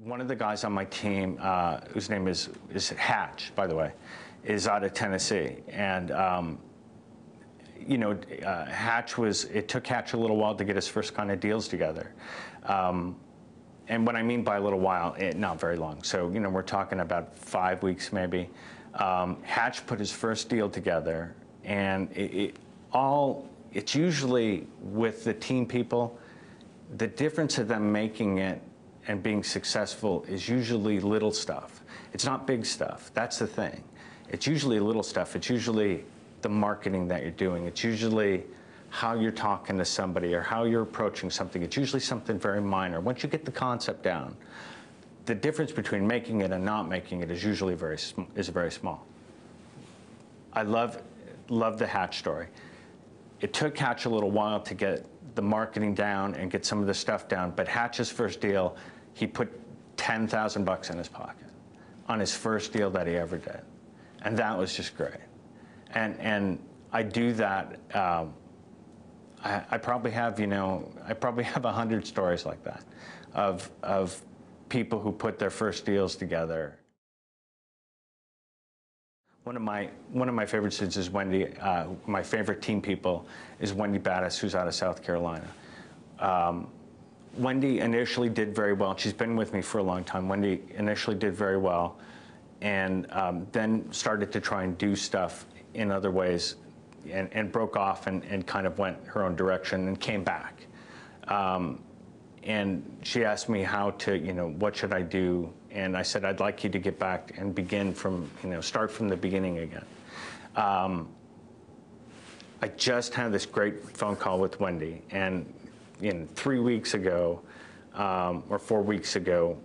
One of the guys on my team, whose name is Hatch, by the way, is out of Tennessee. And, it took Hatch a little while to get his first kind of deals together. And what I mean by a little while, not very long. So, we're talking about 5 weeks maybe. Hatch put his first deal together, and it's usually with the team people, the difference of them making it and being successful is usually little stuff. It's not big stuff. That's the thing. It's usually little stuff. It's usually the marketing that you're doing. It's usually how you're talking to somebody or how you're approaching something. It's usually something very minor. Once you get the concept down, the difference between making it and not making it is usually very small. I love the Hatch story. It took Hatch a little while to get the marketing down and get some of the stuff down, but Hatch's first deal, he put $10,000 in his pocket on his first deal that he ever did. And that was just great. And I do that, I probably have 100 stories like that of people who put their first deals together. One of my favorite students is Wendy. My favorite team people is Wendy Battis, who's out of South Carolina. Wendy initially did very well. She's been with me for a long time. Wendy initially did very well, and then started to try and do stuff in other ways, and broke off and kind of went her own direction and came back. And she asked me how to, what should I do? And I said, I'd like you to get back and begin from, start from the beginning again. I just had this great phone call with Wendy, and 3 weeks ago, or 4 weeks ago,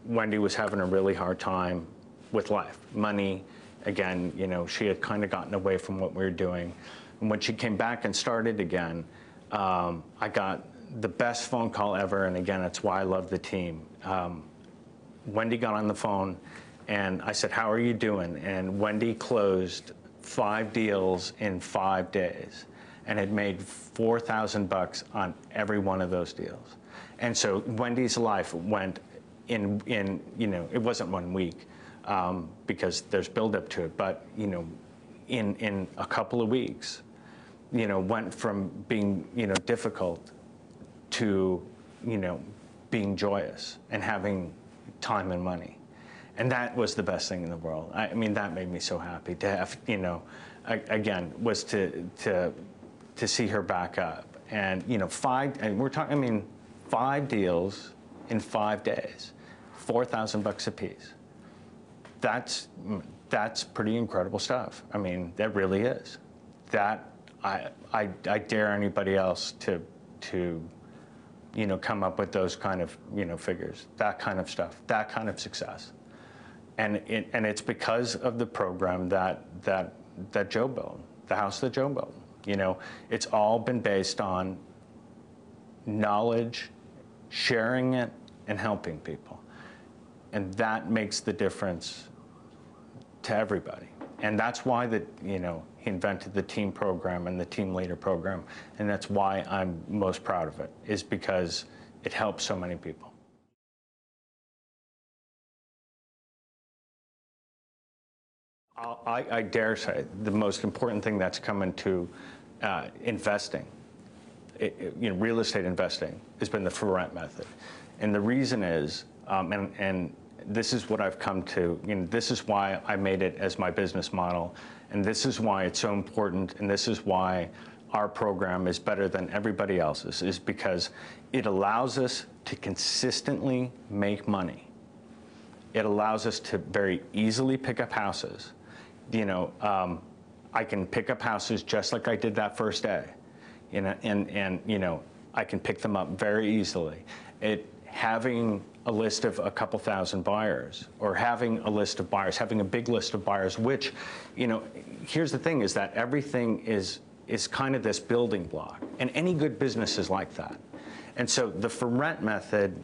Wendy was having a really hard time with life, money. Again, she had kind of gotten away from what we were doing. And when she came back and started again, I got the best phone call ever, and again, it's why I love the team. Wendy got on the phone, and I said, how are you doing? And Wendy closed 5 deals in 5 days and had made $4,000 on every one of those deals. And so Wendy's life went in it wasn't 1 week, because there's buildup to it, but, in a couple of weeks, went from being, difficult to, being joyous and having time and money. And that was the best thing in the world. I mean, that made me so happy to have, again, was to see her back up. And, we're talking, 5 deals in 5 days, $4,000 a piece. That's pretty incredible stuff. I mean, that really is. That, I dare anybody else to come up with those kind of, figures, that kind of stuff, that kind of success. And it's because of the program that Joe built, the house that Joe built. It's all been based on knowledge, sharing it, and helping people. And that makes the difference to everybody. And that's why he invented the team program and the team leader program. And that's why I'm most proud of it, is because it helps so many people. I dare say the most important thing that's come into investing, real estate investing, has been the for rent method. And the reason is, and this is what I've come to, this is why I made it as my business model, and this is why it's so important, and this is why our program is better than everybody else's, is because it allows us to consistently make money. It allows us to very easily pick up houses. I can pick up houses just like I did that first day, and I can pick them up very easily. Having a list of a couple thousand buyers, or having a list of buyers, having a big list of buyers, which, here's the thing, is that everything is kind of this building block, and any good business is like that. And so the for rent method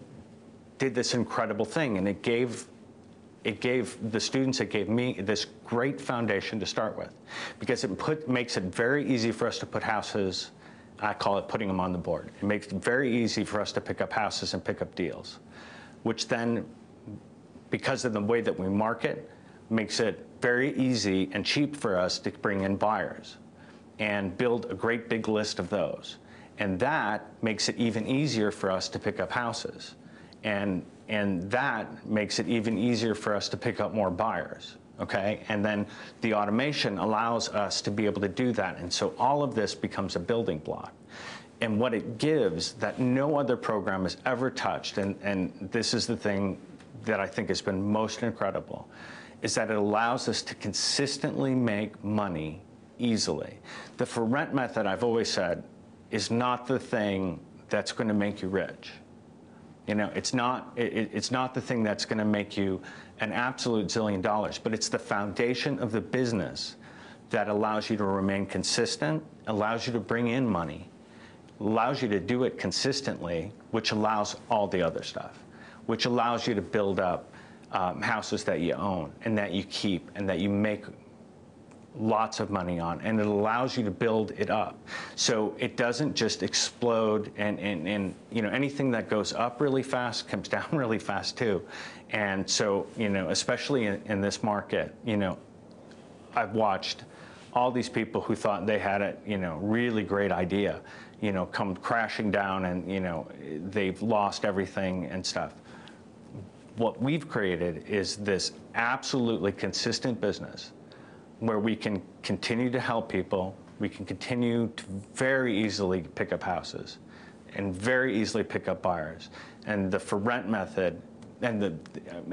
did this incredible thing, and it gave the students, it gave me this great foundation to start with, because it makes it very easy for us to put houses, I call it putting them on the board. It makes it very easy for us to pick up houses and pick up deals. which then, because of the way that we market, makes it very easy and cheap for us to bring in buyers and build a great big list of those. And that makes it even easier for us to pick up houses. And that makes it even easier for us to pick up more buyers, okay? And then the automation allows us to be able to do that. And so all of this becomes a building block. And what it gives that no other program has ever touched, and this is the thing that I think has been most incredible, is that it allows us to consistently make money easily. The for rent method, I've always said, is not the thing that's going to make you rich. You know, it's not the thing that's going to make you an absolute zillion dollars, but it's the foundation of the business that allows you to remain consistent, allows you to bring in money, allows you to do it consistently, which allows all the other stuff, which allows you to build up houses that you own and that you keep and that you make lots of money on, and it allows you to build it up. So it doesn't just explode, and you know, anything that goes up really fast comes down really fast too. And so, you know, especially in this market, you know, I've watched all these people who thought they had a, you know, really great idea, you know, come crashing down, and, you know, they've lost everything and stuff. What we've created is this absolutely consistent business where we can continue to help people, we can continue to very easily pick up houses and very easily pick up buyers. And the for rent method, and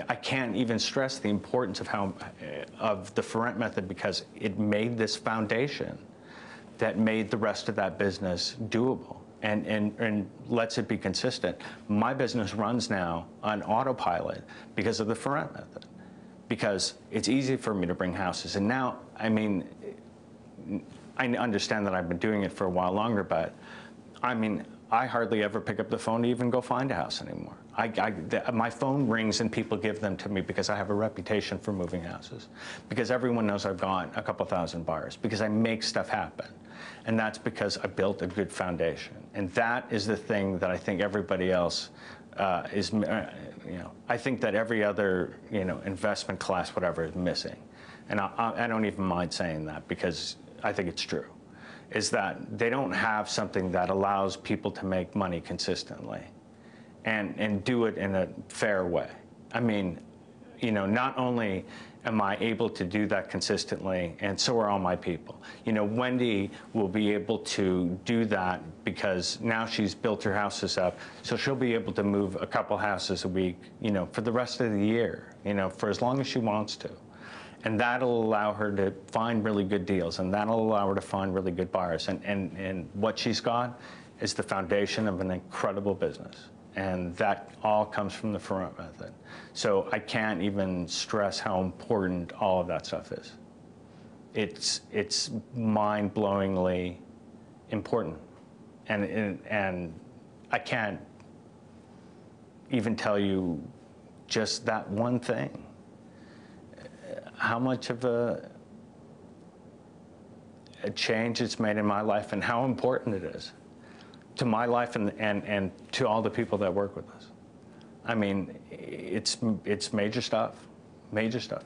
I can't even stress the importance of the for rent method, because it made this foundation that made the rest of that business doable and lets it be consistent. My business runs now on autopilot because of the for rent method, because it's easy for me to bring houses. And now, I mean, I understand that I've been doing it for a while longer, but I mean, I hardly ever pick up the phone to even go find a house anymore. My phone rings and people give them to me because I have a reputation for moving houses, because everyone knows I've got a couple thousand buyers, because I make stuff happen. And that's because I built a good foundation. And that is the thing that I think everybody else is, you know, I think that every other, you know, investment class, whatever, is missing. And I don't even mind saying that, because I think it's true, is that they don't have something that allows people to make money consistently and do it in a fair way. I mean, you know, not only am I able to do that consistently, and so are all my people. You know, Wendy will be able to do that because now she's built her houses up, so she'll be able to move a couple houses a week, you know, for the rest of the year, you know, for as long as she wants to. And that'll allow her to find really good deals, and that'll allow her to find really good buyers. And what she's got is the foundation of an incredible business. And that all comes from the for rent method. So I can't even stress how important all of that stuff is. It's mind-blowingly important. And I can't even tell you just that one thing, how much of a change it's made in my life and how important it is to my life and to all the people that work with us. I mean, it's major stuff, major stuff.